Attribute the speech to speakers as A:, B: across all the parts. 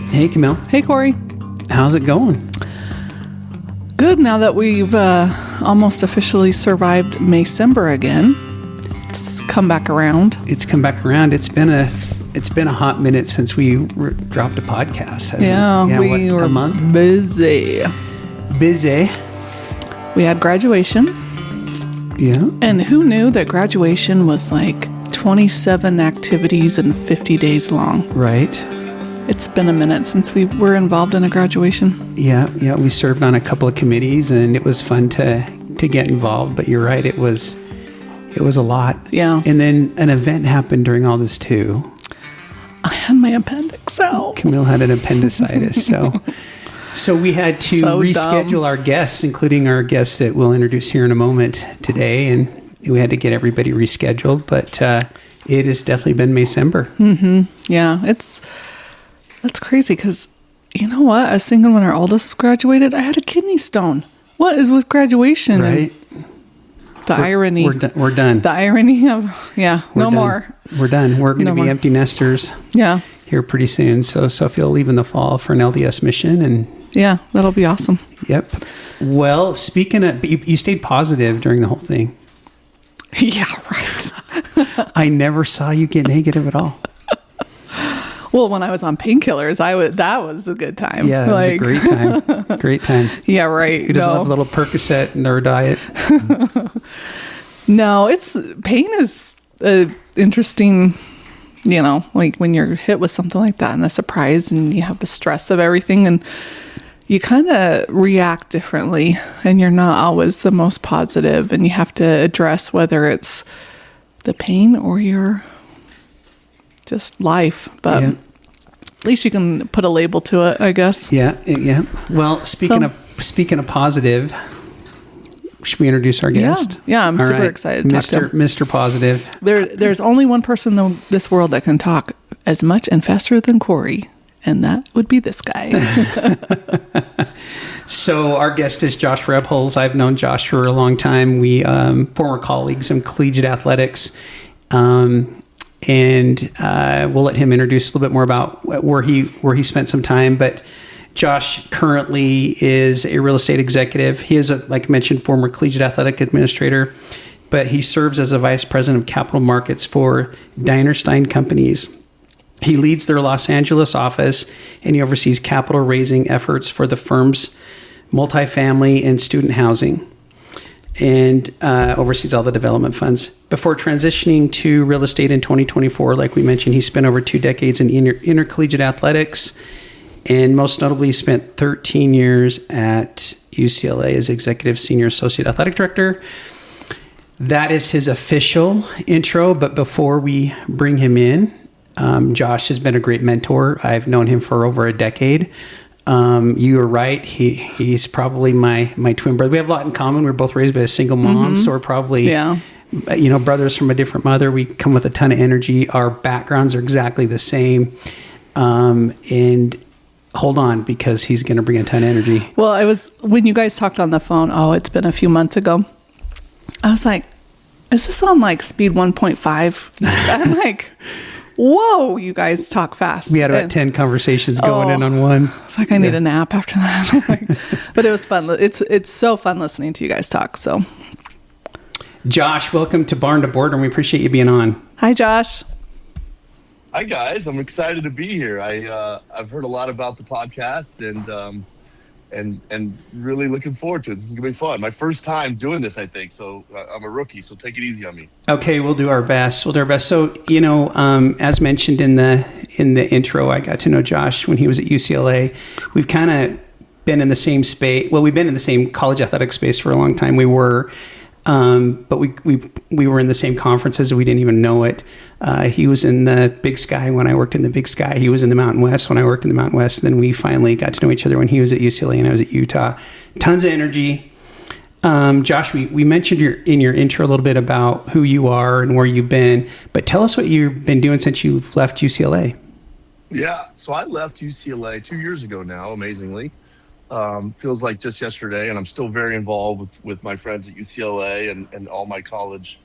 A: Hey, Camille.
B: Hey, Cory.
A: How's it going?
B: Good. Now that we've almost officially survived Maycember again, it's come back around.
A: It's come back around. It's been a hot minute since we dropped a podcast. Hasn't it?
B: Yeah, we were
A: a month
B: busy. We had graduation.
A: Yeah.
B: And who knew that graduation was like 27 activities and 50 days long?
A: Right.
B: It's been a minute since we were involved in a graduation.
A: Yeah. We served on a couple of committees, and it was fun to get involved. But you're right, it was a lot.
B: Yeah.
A: And then an event happened during all this too.
B: I had my appendix out.
A: Camille had an appendicitis, so we had to reschedule our guests, including our guests that we'll introduce here in a moment today, and we had to get everybody rescheduled. But it has definitely been Maycember.
B: Mm-hmm. Yeah, that's crazy because you know what? I was thinking when our oldest graduated, I had a kidney stone. What is with graduation?
A: Right.
B: Irony.
A: We're done.
B: The irony of, no
A: done.
B: more.
A: We're done. We're going to be
B: more.
A: empty nesters.
B: Yeah.
A: Here pretty soon. So Sophie will leave in the fall for an LDS mission. And
B: yeah, that'll be awesome.
A: Yep. Well, speaking of, you stayed positive during the whole thing.
B: Yeah, right.
A: I never saw you get negative at all.
B: Well, when I was on painkillers, that was a good time.
A: Yeah, it was a great time. Great time.
B: Yeah, right.
A: Who doesn't love a little Percocet in their diet?
B: No, pain is interesting, like when you're hit with something like that and a surprise and you have the stress of everything and you kind of react differently and you're not always the most positive and you have to address whether it's the pain or your just life. But at least you can put a label to it, I guess.
A: Yeah. Well, speaking of positive, should we introduce our guest?
B: Yeah, I'm super excited to talk to him.
A: Mr. Positive.
B: There's only one person in this world that can talk as much and faster than Cory, and that would be this guy.
A: So our guest is Josh Rebholz. I've known Josh for a long time. We former colleagues in collegiate athletics. And we'll let him introduce a little bit more about where he spent some time. But Josh currently is a real estate executive. He is, like I mentioned, former collegiate athletic administrator, but he serves as a vice president of capital markets for Dinerstein Companies. He leads their Los Angeles office, and he oversees capital raising efforts for the firm's multifamily and student housing, and oversees all the development funds. Before transitioning to real estate in 2024, like we mentioned, he spent over 2 decades in intercollegiate athletics, and most notably, he spent 13 years at UCLA as Executive Senior Associate Athletic Director. That is his official intro, but before we bring him in, Josh has been a great mentor. I've known him for over a decade. You are right. He's probably my twin brother. We have a lot in common. We're both raised by a single mom, so we're probably brothers from a different mother. We come with a ton of energy. Our backgrounds are exactly the same. And hold on, because he's going to bring a ton of energy.
B: Well, when you guys talked on the phone, it's been a few months ago. I was like, is this on like speed 1.5? I'm like, whoa, you guys talk fast.
A: We had about 10 conversations going in on one.
B: It's like I need a nap after that. But it was fun. It's so fun listening to you guys talk. So,
A: Josh, welcome to Barn to Boardroom. We appreciate you being on.
B: Hi, Josh.
C: Hi, guys. I'm excited to be here. I've heard a lot about the podcast and really looking forward to it. This is gonna be fun. My first time doing this, I think. So I'm a rookie. So take it easy on me.
A: Okay, we'll do our best. So as mentioned in the intro, I got to know Josh when he was at UCLA. We've kind of been in the same space. Well, we've been in the same college athletic space for a long time. We were. But we were in the same conferences. We didn't even know it. He was in the Big Sky when I worked in the Big Sky. He was in the Mountain West when I worked in the Mountain West. Then we finally got to know each other when he was at UCLA and I was at Utah. Tons of energy. Josh, we mentioned in your intro a little bit about who you are and where you've been, but tell us what you've been doing since you left UCLA.
C: Yeah, so I left UCLA 2 years ago now, amazingly. Feels like just yesterday, and I'm still very involved with my friends at UCLA and all my college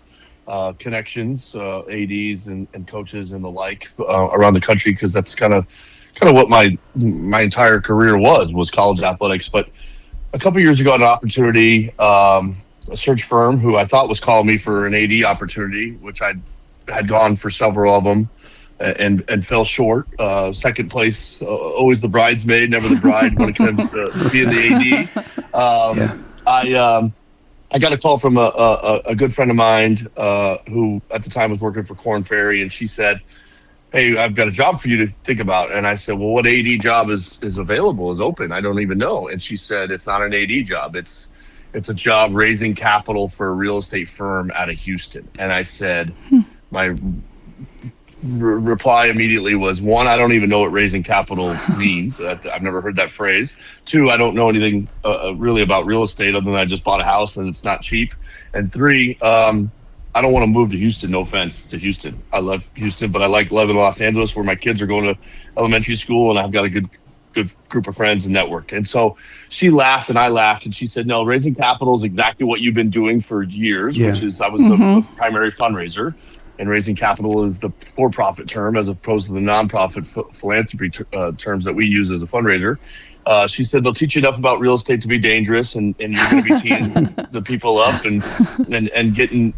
C: connections, ADs and coaches and the like around the country, because that's kind of kind of what my entire career was college athletics. But a couple of years ago, I had an opportunity, a search firm who I thought was calling me for an AD opportunity, which I had gone for several of them and fell short. Second place, always the bridesmaid, never the bride when it comes to being the AD. I got a call from a good friend of mine who at the time was working for Korn Ferry, and she said, "Hey, I've got a job for you to think about." And I said, "Well, what AD job is available, is open? I don't even know." And she said, "It's not an AD job. It's a job raising capital for a real estate firm out of Houston." And I said, my reply immediately was, one, I don't even know what raising capital means. I've never heard that phrase. Two, I don't know anything really about real estate other than I just bought a house and it's not cheap. And three, I don't want to move to Houston. No offense to Houston. I love Houston, but I like living in Los Angeles where my kids are going to elementary school and I've got a good group of friends and network. And so she laughed and I laughed and she said, "No, raising capital is exactly what you've been doing for years," which is I was the primary fundraiser. And raising capital is the for-profit term as opposed to the nonprofit philanthropy terms that we use as a fundraiser. She said they'll teach you enough about real estate to be dangerous, and you're going to be teeing the people up and getting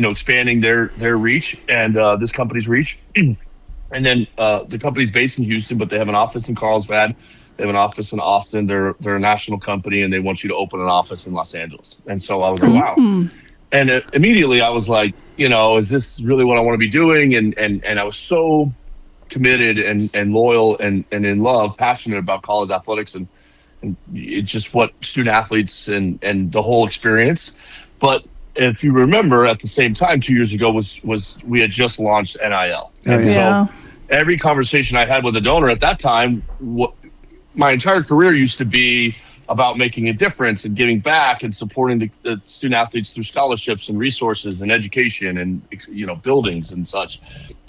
C: expanding their reach and this company's reach. And then the company's based in Houston, but they have an office in Carlsbad. They have an office in Austin. They're a national company, and they want you to open an office in Los Angeles. And so I was like, wow. And immediately I was like, is this really what I want to be doing? And I was so committed and loyal and in love, passionate about college athletics and it's just what student athletes and the whole experience. But if you remember, at the same time, 2 years ago was we had just launched NIL. And so every conversation I had with a donor at that time, my entire career used to be about making a difference and giving back and supporting the student athletes through scholarships and resources and education and buildings and such.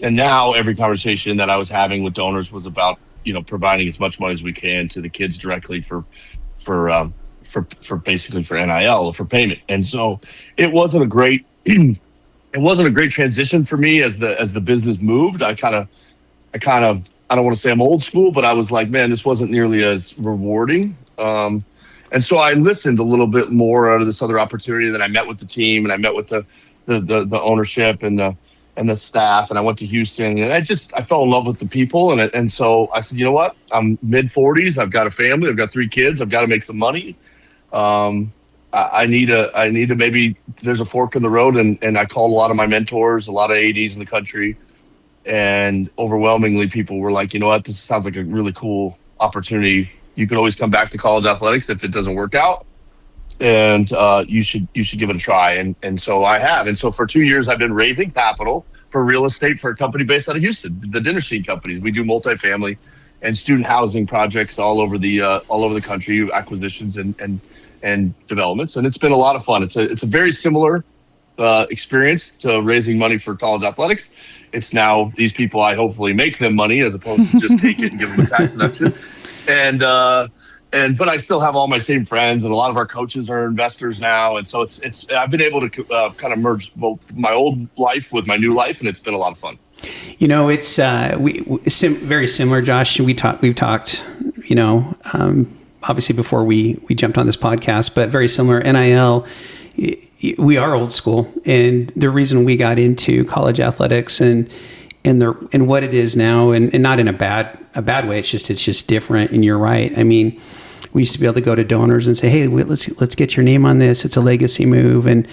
C: And now every conversation that I was having with donors was about providing as much money as we can to the kids directly for basically for NIL, for payment. And so it wasn't a great transition for me as the business moved. I don't want to say I'm old school, but I was like, man, this wasn't nearly as rewarding. And so I listened a little bit more out of this other opportunity. Then I met with the team and I met with the ownership and the staff, and I went to Houston and I fell in love with the people. And so I said, you know what? I'm mid-40s. I've got a family. I've got 3 kids. I've got to make some money. I need to maybe there's a fork in the road. And I called a lot of my mentors, a lot of ADs in the country. And overwhelmingly people were like, you know what? This sounds like a really cool opportunity. You can always come back to college athletics if it doesn't work out, and you should give it a try. And so I have. And so for 2 years, I've been raising capital for real estate for a company based out of Houston, the Dinner Scene Companies. We do multifamily and student housing projects all over the country, acquisitions and developments. And it's been a lot of fun. It's a very similar experience to raising money for college athletics. It's now these people, I hopefully make them money as opposed to just take it and give them a tax deduction. But I still have all my same friends, and a lot of our coaches are investors now. And so it's I've been able to kind of merge both my old life with my new life, and it's been a lot of fun.
A: It's very similar, Josh. We've talked, obviously before we jumped on this podcast, but very similar. NIL, we are old school, and the reason we got into college athletics and what it is now, and not in a bad way. It's just different. And you're right. I mean, we used to be able to go to donors and say, "Hey, let's get your name on this. It's a legacy move, and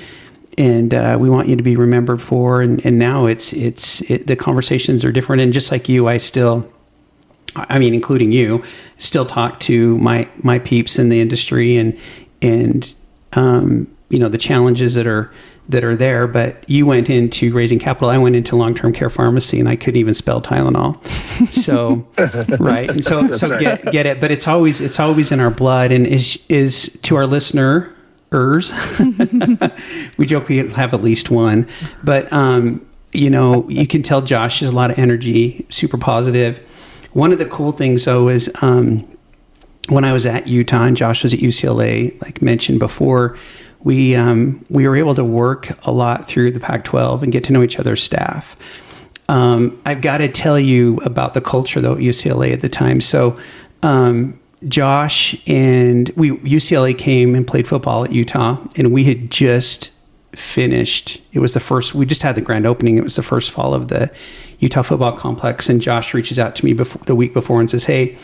A: we want you to be remembered for." And now the conversations are different. And just like you, including you, still talk to my peeps in the industry and the challenges that are there, but you went into raising capital. I went into long-term care pharmacy, and I couldn't even spell Tylenol. So, right. And so right. Get it. But it's always in our blood, and is to our listeners. We joke we have at least one, but you can tell Josh has a lot of energy, super positive. One of the cool things though is when I was at Utah and Josh was at UCLA, like mentioned before, we were able to work a lot through the Pac-12 and get to know each other's staff. I've got to tell you about the culture though at UCLA at the time. So Josh and UCLA came and played football at Utah, and we had just finished. It was we just had the grand opening. It was the first fall of the Utah football complex, and Josh reaches out to me the week before and says, "Hey,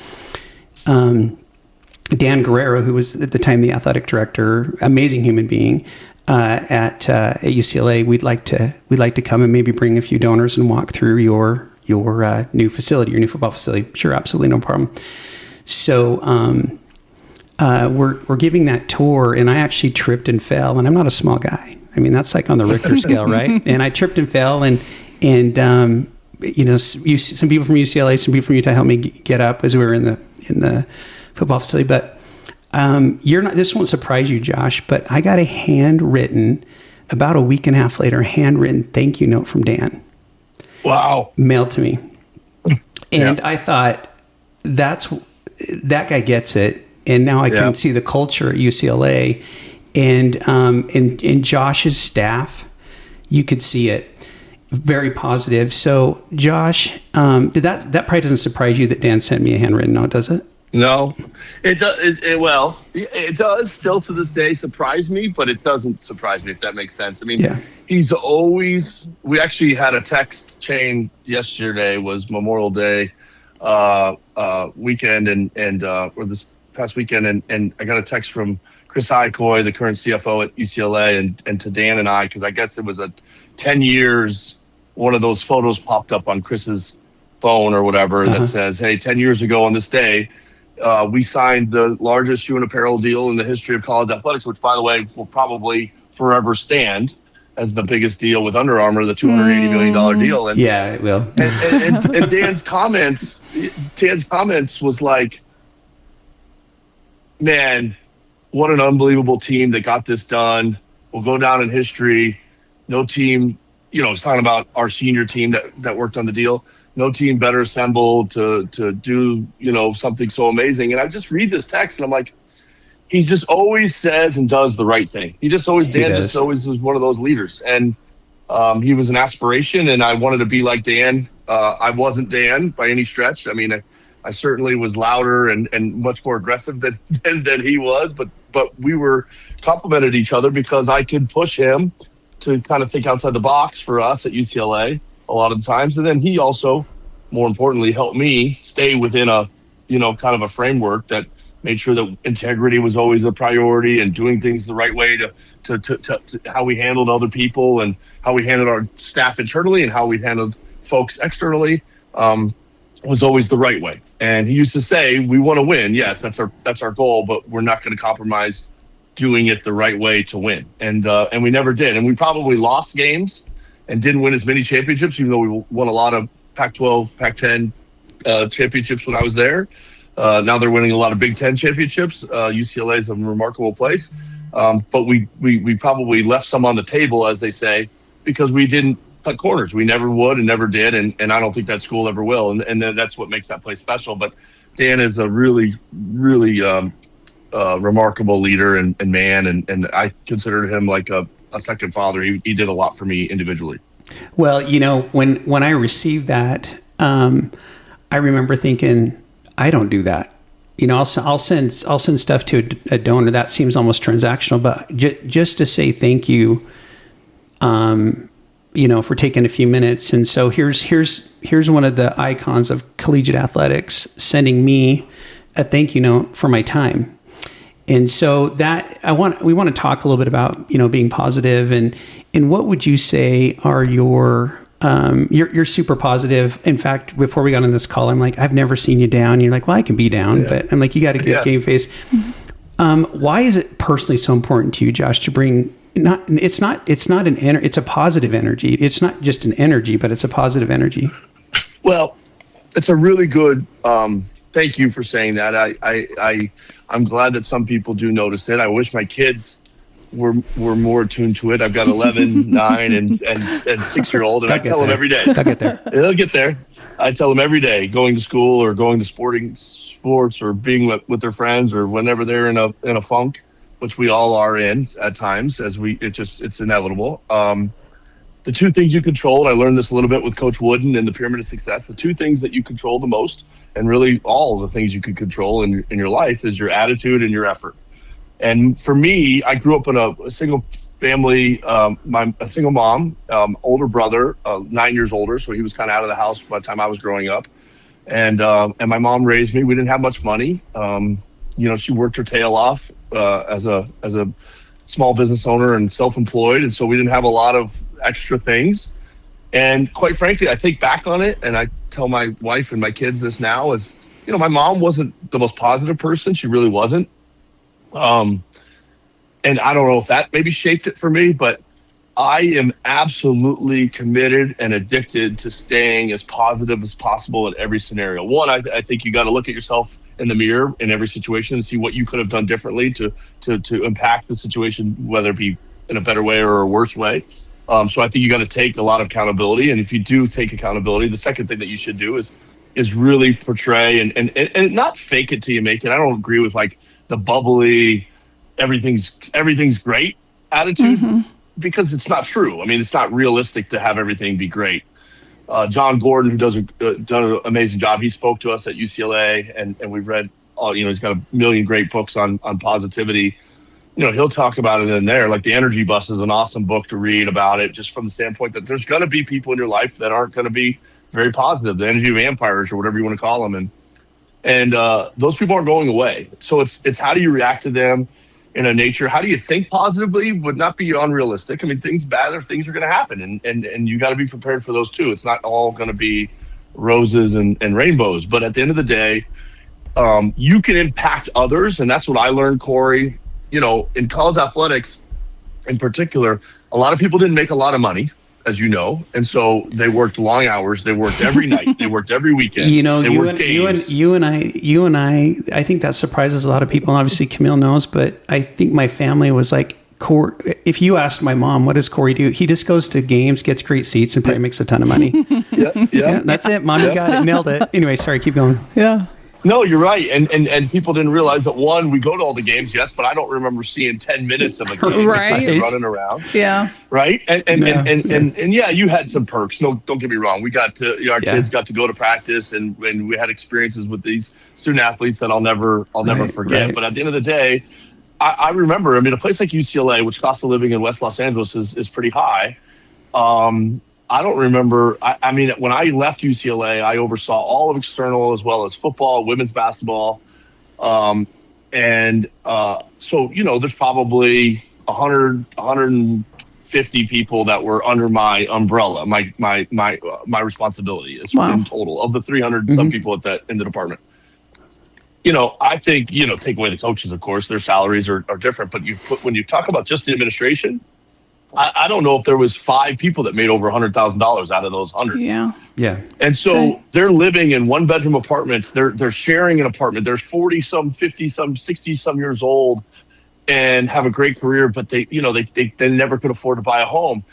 A: Dan Guerrero, who was at the time the athletic director, amazing human being at UCLA, we'd like to come and maybe bring a few donors and walk through your new facility, your new football facility." Sure, absolutely, no problem. So we're giving that tour, and I actually tripped and fell, and I'm not a small guy. I mean, that's like on the Richter scale, right? And I tripped and fell, and some people from UCLA, some people from Utah helped me get up as we were in the football facility. But this won't surprise you, Josh, but I got a handwritten, about a week and a half later, handwritten thank you note from Dan.
C: Wow.
A: Mailed to me. And I thought, that guy gets it. And now I can see the culture at UCLA and in Josh's staff, you could see it. Very positive. So Josh, that probably doesn't surprise you that Dan sent me a handwritten note, does it?
C: No, it does. It does still to this day surprise me, but it doesn't surprise me, if that makes sense. I mean, he's always. We actually had a text chain yesterday. Was Memorial Day weekend, or this past weekend, and I got a text from Chris Icoy, the current CFO at UCLA, and to Dan and I, because I guess it was 10 years. One of those photos popped up on Chris's phone or whatever that says, "Hey, 10 years ago on this day, we signed the largest shoe and apparel deal in the history of college athletics," which, by the way, will probably forever stand as the biggest deal with Under Armour, the $280 million deal. And,
A: yeah, it will.
C: and Dan's comments was like, "Man, what an unbelievable team that got this done. We'll go down in history. No team," he's talking about our senior team that worked on the deal. "No team better assembled to do, something so amazing." And I just read this text and I'm like, he just always says and does the right thing. Dan just always was one of those leaders. And he was an aspiration, and I wanted to be like Dan. I wasn't Dan by any stretch. I mean, I certainly was louder and much more aggressive than he was, but we were complemented each other because I could push him to kind of think outside the box for us at UCLA a lot of the times. And then he also, more importantly, helped me stay within a, kind of a framework that made sure that integrity was always a priority and doing things the right way to how we handled other people and how we handled our staff internally and how we handled folks externally was always the right way. And he used to say, "We want to win. Yes, that's our goal, but we're not going to compromise doing it the right way to win." And we never did. And we probably lost games and didn't win as many championships, even though we won a lot of Pac-12, Pac-10 championships when I was there. Now they're winning a lot of Big Ten championships. UCLA is a remarkable place. But we probably left some on the table, as they say, because we didn't cut corners. We never would and never did. And I don't think that school ever will. And that's what makes that place special. But Dan is a really, really remarkable leader and man. And I considered him like a second father. He did a lot for me individually.
A: Well, when I received that, I remember thinking, I don't do that. I'll send stuff to a donor. That seems almost transactional, but just to say thank you, for taking a few minutes. And so here's one of the icons of collegiate athletics sending me a thank you note for my time. And so that we want to talk a little bit about, being positive and what would you say are you're super positive. In fact, before we got on this call, I'm like, I've never seen you down. You're like, well, I can be down, but I'm like, you got a good game face. Why is it personally so important to you, Josh, to bring it's a positive energy. It's not just an energy, but it's a positive energy.
C: Well, it's a really good, thank you for saying that. I'm glad that some people do notice it. I wish my kids were more attuned to it. I've got 11, 9, and 6-year-old, and I tell them every day.
A: They'll get there.
C: They'll get there. I tell them every day, going to school or going to sports or being with their friends or whenever they're in a funk, which we all are in at times, it's inevitable. the two things you control, and I learned this a little bit with Coach Wooden and the Pyramid of Success, the two things that you control the most, and really all the things you can control in your life, is your attitude and your effort. And for me, I grew up in a single family, a single mom, older brother, 9 years older, so he was kind of out of the house by the time I was growing up. And my mom raised me. We didn't have much money. She worked her tail off as a small business owner and self-employed, and so we didn't have a lot of extra things. And quite frankly, I think back on it, and I tell my wife and my kids this now, is, my mom wasn't the most positive person. She really wasn't. And I don't know if that maybe shaped it for me, but I am absolutely committed and addicted to staying as positive as possible in every scenario. One, I think you got to look at yourself in the mirror in every situation and see what you could have done differently to impact the situation, whether it be in a better way or a worse way. So I think you got to take a lot of accountability. And if you do take accountability, the second thing that you should do is really portray and not fake it till you make it. I don't agree with like the bubbly, everything's great attitude, because it's not true. I mean, it's not realistic to have everything be great. John Gordon, who done an amazing job, he spoke to us at UCLA, and we've read he's got a million great books on positivity. He'll talk about it in there. Like The Energy Bus is an awesome book to read about it, just from the standpoint that there's going to be people in your life that aren't going to be very positive, the energy vampires or whatever you want to call them. And those people aren't going away. So it's how do you react to them in a nature? How do you think positively would not be unrealistic. I mean, things are going to happen, and you got to be prepared for those too. It's not all going to be roses and rainbows, but at the end of the day, you can impact others. And that's what I learned, Cory. In college athletics in particular, a lot of people didn't make a lot of money, as you know, and so they worked long hours. They worked every night. They worked every weekend. You
A: and I think that surprises a lot of people. And obviously, Camille knows, but I think my family was like, if you asked my mom, what does Cory do? He just goes to games, gets great seats, and probably makes a ton of money. Yeah, that's it. Mommy got it, nailed it. Anyway, sorry, keep going.
B: Yeah.
C: No, you're right. And people didn't realize that, one, we go to all the games, yes, but I don't remember seeing 10 minutes of a game.
B: Right.
C: Running around.
B: Yeah.
C: Right. And yeah, you had some perks. No, don't get me wrong. We got to, our kids got to go to practice, and we had experiences with these student athletes that I'll never forget. Right. But at the end of the day, I remember, a place like UCLA, which cost of living in West Los Angeles is pretty high. I don't remember. I mean, when I left UCLA, I oversaw all of external as well as football, women's basketball. So, there's probably 150 people that were under my umbrella, my responsibility is in total of the 300 some people in the department. I think, take away the coaches, of course, their salaries are different, but when you talk about just the administration, I don't know if there was 5 people that made over $100,000 out of those 100.
B: Yeah.
A: Yeah.
C: And so they're living in 1-bedroom apartments. They're sharing an apartment. They're 40 some, 50 some, 60 some years old and have a great career, but they never could afford to buy a home.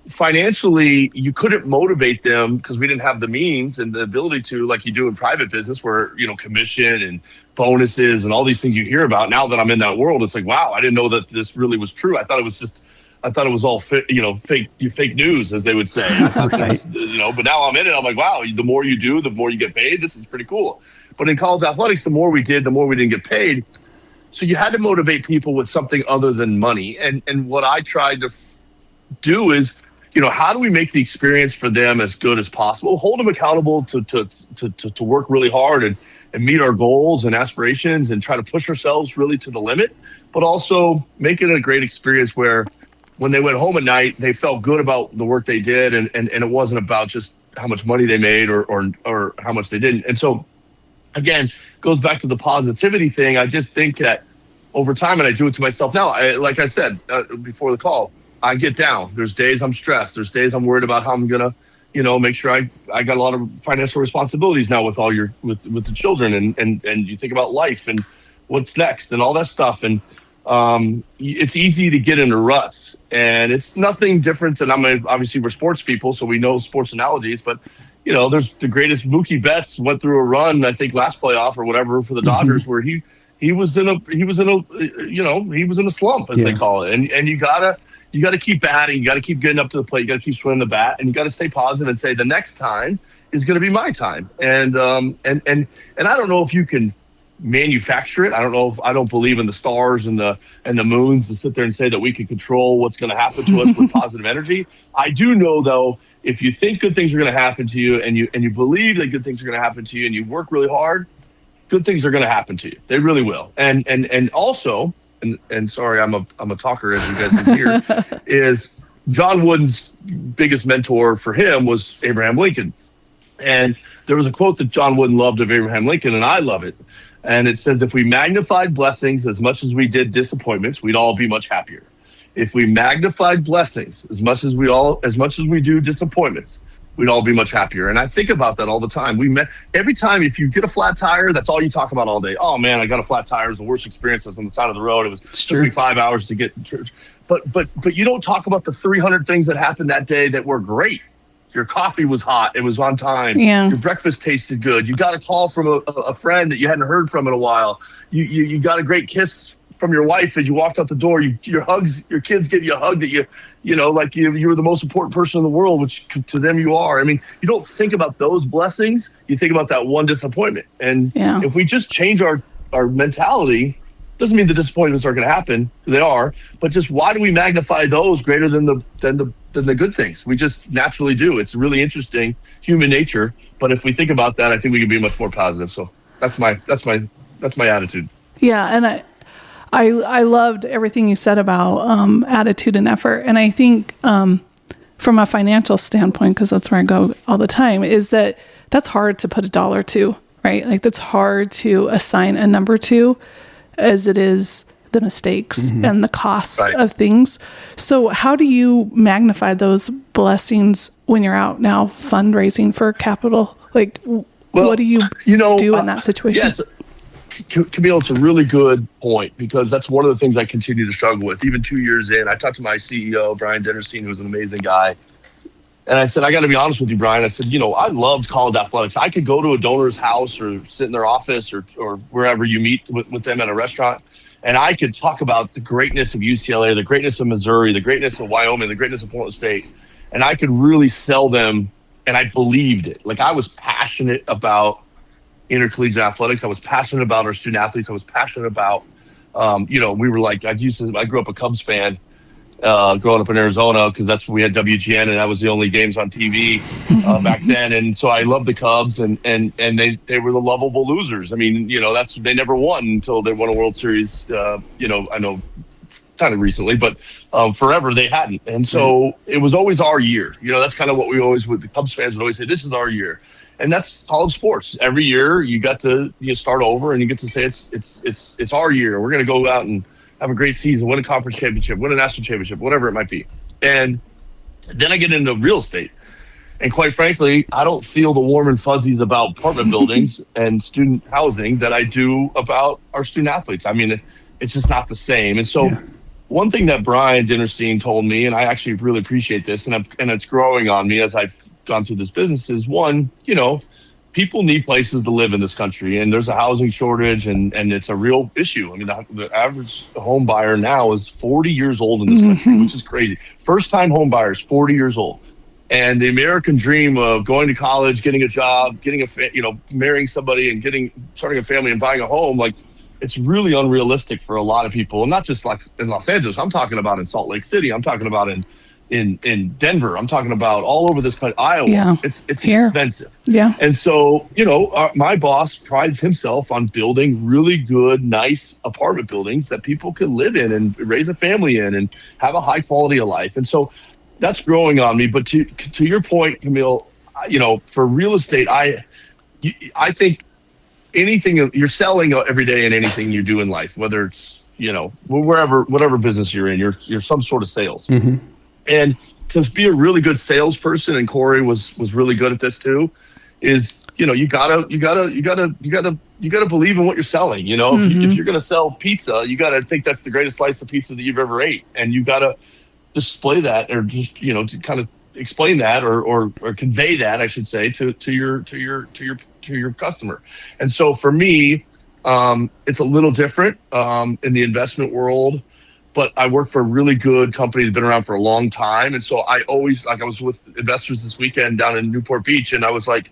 C: Financially, you couldn't motivate them because we didn't have the means and the ability to, like you do in private business, where, commission and bonuses and all these things you hear about. Now that I'm in that world, it's like, wow, I didn't know that this really was true. I thought it was all fake news, as they would say. But now I'm in it. I'm like, wow, the more you do, the more you get paid. This is pretty cool. But in college athletics, the more we did, the more we didn't get paid. So you had to motivate people with something other than money. And what I tried to do is, how do we make the experience for them as good as possible? Hold them accountable to work really hard and meet our goals and aspirations and try to push ourselves really to the limit, but also make it a great experience where when they went home at night, they felt good about the work they did, and it wasn't about just how much money they made or how much they didn't. And so, again, goes back to the positivity thing. I just think that over time, and I do it to myself now, like I said before the call, I get down. There's days I'm stressed. There's days I'm worried about how I'm going to, make sure I got a lot of financial responsibilities now with all with the children, and you think about life and what's next and all that stuff. And it's easy to get into ruts, and it's nothing different than obviously we're sports people, so we know sports analogies, but there's the greatest Mookie Betts went through a run, I think last playoff or whatever for the Dodgers, where he was in a slump, as they call it. And you you got to keep batting. You got to keep getting up to the plate. You got to keep swinging the bat, and you got to stay positive and say the next time is going to be my time. And I don't know if you can manufacture it. I don't believe in the stars and the moons to sit there and say that we can control what's going to happen to us with positive energy. I do know, though, if you think good things are going to happen to you, and you believe that good things are going to happen to you, and you work really hard, good things are going to happen to you. They really will. And also, and sorry, I'm a talker, as you guys can hear, is John Wooden's biggest mentor for him was Abraham Lincoln. And there was a quote that John Wooden loved of Abraham Lincoln, and I love it. And it says, if we magnified blessings as much as we did disappointments, we'd all be much happier. If we magnified blessings as much as we do disappointments, we'd all be much happier. And I think about that all the time. Every time, if you get a flat tire, that's all you talk about all day. Oh man, I got a flat tire. It was the worst experience. I was on the side of the road. It took me 5 hours to get to church. But you don't talk about the 300 things that happened that day that were great. Your coffee was hot. It was on time.
B: Yeah.
C: Your breakfast tasted good. You got a call from a friend that you hadn't heard from in a while. You got a great kiss from your wife as you walked out the door. Your kids give you a hug that you were the most important person in the world, which to them you are. I mean, you don't think about those blessings. You think about that one disappointment. And if we just change our mentality, doesn't mean the disappointments are going to happen. They are, but just why do we magnify those greater than the good things? We just naturally do. It's really interesting, human nature. But if we think about that, I think we can be much more positive. So that's my attitude.
B: Yeah, and I loved everything you said about attitude and effort. And I think from a financial standpoint, because that's where I go all the time, is that's hard to put a dollar to, right? Like that's hard to assign a number to, as it is the mistakes and the costs of things. So how do you magnify those blessings when you're out now fundraising for capital? Like, what do you do in that situation?
C: Camille, it's a really good point, because that's one of the things I continue to struggle with. Even 2 years in, I talked to my CEO, Brian Dinnerstein, who's an amazing guy. And I said, I got to be honest with you, Brian. I said, I loved college athletics. I could go to a donor's house or sit in their office or wherever you meet with them at a restaurant, and I could talk about the greatness of UCLA, the greatness of Missouri, the greatness of Wyoming, the greatness of Portland State. And I could really sell them, and I believed it. Like, I was passionate about intercollegiate athletics. I was passionate about our student athletes. I was passionate about, we were like, I grew up a Cubs fan. Growing up in Arizona, because that's when we had WGN, and that was the only games on TV back then. And so I loved the Cubs, and they were the lovable losers. I mean, they never won until they won a World Series. I know kind of recently, but forever they hadn't. And so it was always our year. That's kind of what we always, with the Cubs fans would always say, this is our year. And that's college sports. Every year you got to start over, and you get to say it's our year. We're going to go out and have a great season, win a conference championship, win a national championship, whatever it might be. And then I get into real estate. And quite frankly, I don't feel the warm and fuzzies about apartment buildings and student housing that I do about our student athletes. I mean, it's just not the same. And so one thing that Brian Dinnerstein told me, and I actually really appreciate this, and it's growing on me as I've gone through this business, is one, people need places to live in this country, and there's a housing shortage, and it's a real issue. I mean, the average home buyer now is 40 years old in this country, which is crazy. First-time home buyers, 40 years old. And the American dream of going to college, getting a job, marrying somebody and starting a family and buying a home, like, it's really unrealistic for a lot of people. And not just like in Los Angeles. I'm talking about in Salt Lake City. I'm talking about in Denver. I'm talking about all over this country, Iowa. Yeah, it's expensive.
B: Yeah.
C: And so, my boss prides himself on building really good, nice apartment buildings that people can live in and raise a family in and have a high quality of life. And so that's growing on me. But to your point, Camille, for real estate, I think anything you're selling every day in anything you do in life, whether it's, whatever business you're in, you're some sort of sales. And to be a really good salesperson, and Cory was really good at this too, is you gotta believe in what you're selling. If you're gonna sell pizza, you gotta think that's the greatest slice of pizza that you've ever ate, and you gotta display that, or just to kind of explain that or convey that, I should say, to your customer. And so for me, it's a little different in the investment world. but I work for a really good company that's been around for a long time. And so I always, like, I was with investors this weekend down in Newport Beach, and I was like,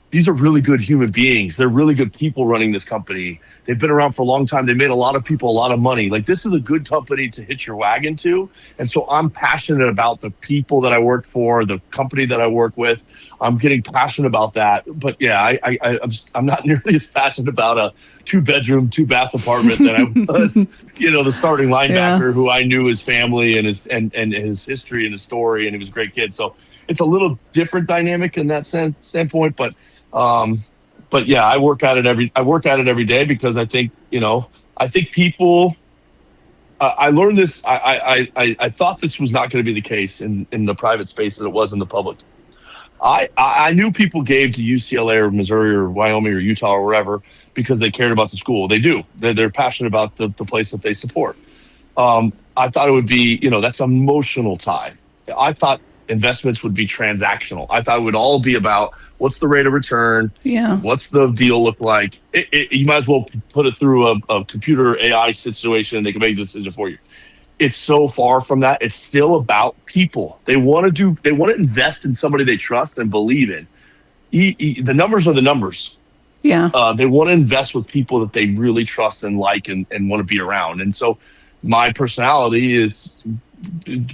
C: these are really good human beings. They're really good people running this company. They've been around for a long time. They made a lot of people a lot of money. Like, this is a good company to hitch your wagon to. And so I'm passionate about the people that I work for, the company that I work with. I'm getting passionate about that. But yeah, I'm not nearly as passionate about a 2-bedroom, 2-bath apartment that I was, the starting linebacker who I knew his family and his history and his story, and he was a great kid. So it's a little different dynamic in that standpoint, but yeah, I work at it every day, because I think people, I learned this. I thought this was not going to be the case in the private space that it was in the public. I knew people gave to UCLA or Missouri or Wyoming or Utah or wherever because they cared about the school. They do. They're passionate about the place that they support. I thought it would be, that's emotional tie. I thought investments would be transactional. I thought it would all be about what's the rate of return, what's the deal look like. You might as well put it through a computer AI situation and they can make a decision for you. It's so far from that. It's still about people. They want to invest in somebody they trust and believe in. The numbers are the numbers.
B: Yeah.
C: They want to invest with people that they really trust and like and want to be around. And so my personality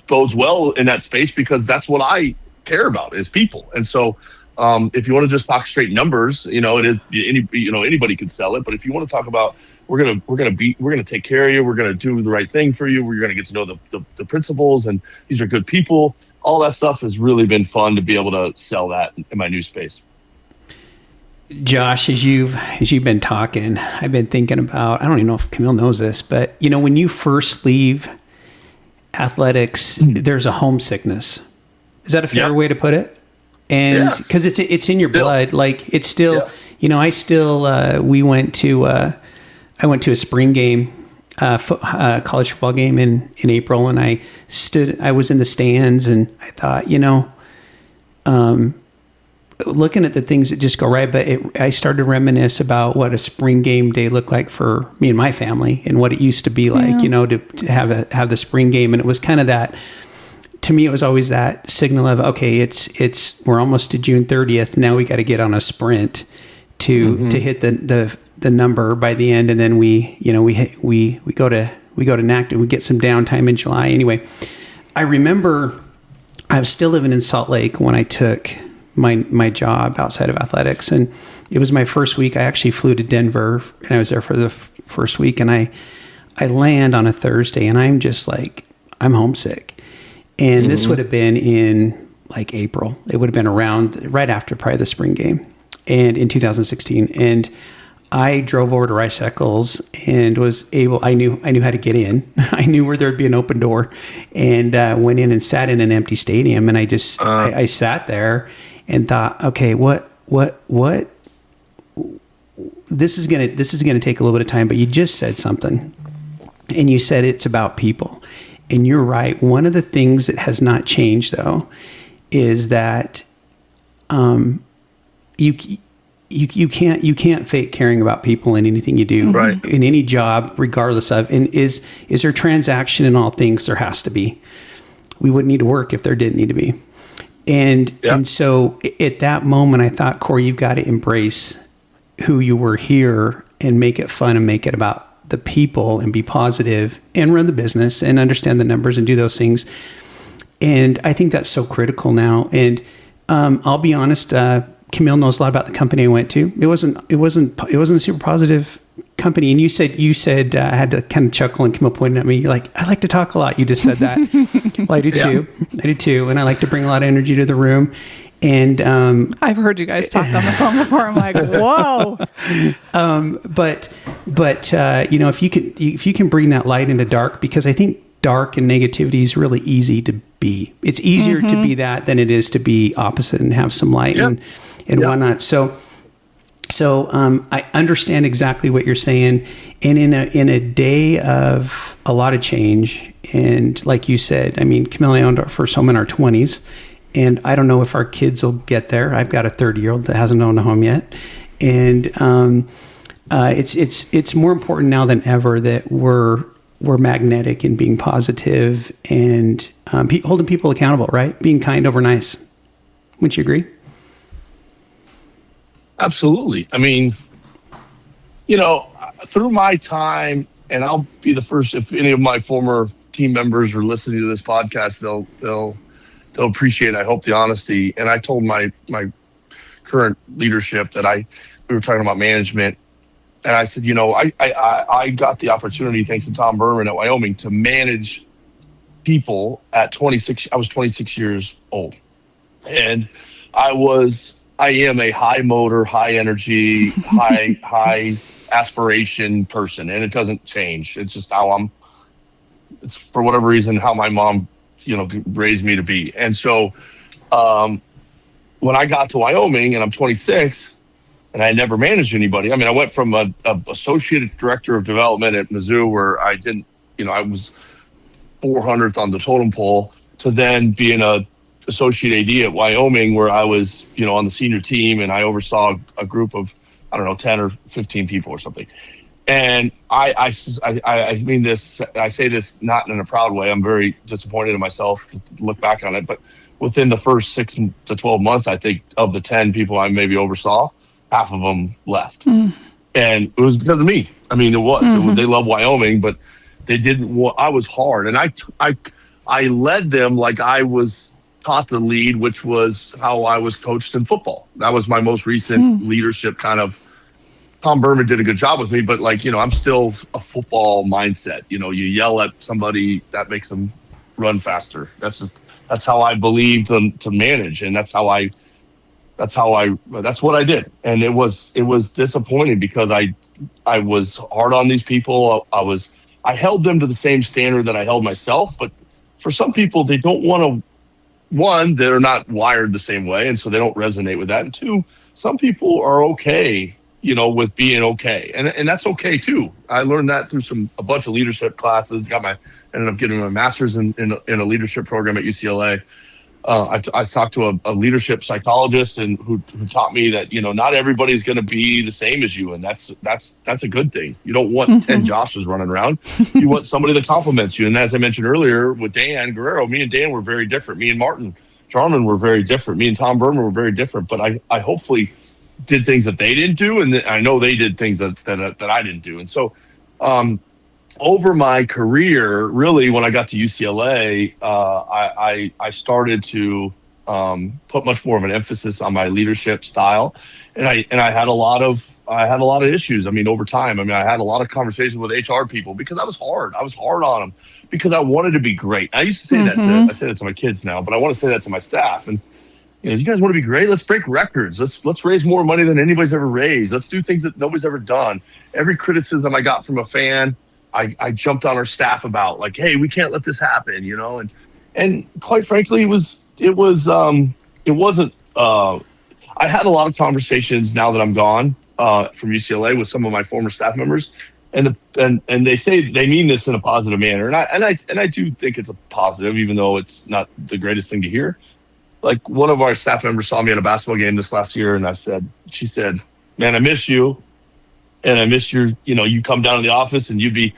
C: bodes well in that space, because that's what I care about is people. And so if you want to just talk straight numbers, it is anybody can sell it. But if you want to talk about we're gonna take care of you, we're gonna do the right thing for you, we're gonna get to know the principles, and these are good people. All that stuff has really been fun to be able to sell that in my new space.
A: Josh, as you've been talking, I've been thinking about, I don't even know if Camille knows this, but when you first leave athletics, there's a homesickness. Is that a fair way to put it? And because it's in your blood, like it's still, I went to a spring game, college football game in April, and I was in the stands, and I thought, looking at the things that just go right, but I started to reminisce about what a spring game day looked like for me and my family, and what it used to be like, to have the spring game. And it was kind of that, to me, it was always that signal of, okay, we're almost to June 30th. Now we got to get on a sprint to hit the number by the end. And then we go to NACT and we get some downtime in July. Anyway, I remember I was still living in Salt Lake when I took my job outside of athletics, and it was my first week. I actually flew to Denver, and I was there for the first week, and I land on a Thursday, and I'm just like, I'm homesick. And this would have been in like April. It would have been around right after probably the spring game, and in 2016. And I drove over to Rice Eccles and I knew how to get in. I knew where there'd be an open door, and went in and sat in an empty stadium. And I sat there and thought, okay, what this is gonna take a little bit of time. But you just said something, and you said it's about people, and you're right. One of the things that has not changed though is that you can't fake caring about people in anything you do,
C: right,
A: in any job, regardless of. And is there transaction in all things? There has to be. We wouldn't need to work if there didn't need to be. And so at that moment, I thought, Cory, you've got to embrace who you were here and make it fun and make it about the people and be positive and run the business and understand the numbers and do those things. And I think that's so critical now. And I'll be honest, Camille knows a lot about the company I went to. It wasn't a super positive company. And you said I had to kind of chuckle, and Camille pointed at me, you're like, I like to talk a lot. You just said that. Well, I do too. I do too. And I like to bring a lot of energy to the room. And
B: I've heard you guys talk on the phone before. I'm like, whoa.
A: But if you can bring that light into dark, because I think dark and negativity is really easy to be. It's easier to be that than it is to be opposite and have some light and whatnot. So I understand exactly what you're saying. And in a day of a lot of change, and like you said, I mean, Camille and I owned our first home in our 20s, and I don't know if our kids will get there. I've got a 30-year-old that hasn't owned a home yet, and it's more important now than ever that we're we're magnetic in being positive and holding people accountable, right? Being kind over nice. Wouldn't you agree?
C: Absolutely. I mean, through my time, and I'll be the first, if any of my former team members are listening to this podcast, they'll appreciate, I hope, the honesty. And I told my current leadership that we were talking about management. And I said, I got the opportunity, thanks to Tom Berman at Wyoming, to manage people at 26. I was 26 years old. And I am a high motor, high energy, high aspiration person. And it doesn't change. It's just how it's for whatever reason, how my mom, raised me to be. And so when I got to Wyoming and I'm 26 and I never managed anybody, I mean, I went from a associate director of development at Mizzou where I didn't, I was 400th on the totem pole, to then being a associate AD at Wyoming where I was, on the senior team and I oversaw a group of, 10 or 15 people or something. And I mean this, I say this not in a proud way. I'm very disappointed in myself to look back on it, but within the first 6 to 12 months, I think of the 10 people I maybe oversaw, half of them left. And it was because of me. I mean, it was. They love Wyoming, but they didn't want, I was hard. And I led them like I was taught to lead, which was how I was coached in football. That was my most recent leadership kind of. Tom Berman did a good job with me, but I'm still a football mindset. You yell at somebody, that makes them run faster. That's how I believe to manage. And that's what I did. And it was disappointing because I was hard on these people. I held them to the same standard that I held myself, but for some people, they don't want to, one, they're not wired the same way. And so they don't resonate with that. And two, some people are okay, with being okay. And that's okay too. I learned that through a bunch of leadership classes, ended up getting my master's in a leadership program at UCLA. I talked to a leadership psychologist and who taught me that, not everybody's going to be the same as you. And that's a good thing. You don't want 10 Joshes running around. You want somebody that compliments you. And as I mentioned earlier with Dan Guerrero, me and Dan were very different. Me and Martin Jarman were very different. Me and Tom Berman were very different, but I hopefully did things that they didn't do. And I know they did things that I didn't do. And so, over my career, really, when I got to UCLA, I started to put much more of an emphasis on my leadership style, and I had a lot of issues. I mean, over time, I had a lot of conversations with HR people because I was hard. I was hard on them because I wanted to be great. I used to say I say that to my kids now, but I want to say that to my staff. And you guys want to be great? Let's break records. Let's raise more money than anybody's ever raised. Let's do things that nobody's ever done. Every criticism I got from a fan, I jumped on our staff about, like, hey, we can't let this happen, and quite frankly, it wasn't. I had a lot of conversations now that I'm gone from UCLA with some of my former staff members, and they say they mean this in a positive manner, and I do think it's a positive, even though it's not the greatest thing to hear. Like, one of our staff members saw me at a basketball game this last year, and she said, man, I miss you. And I miss you come down to the office and you'd be,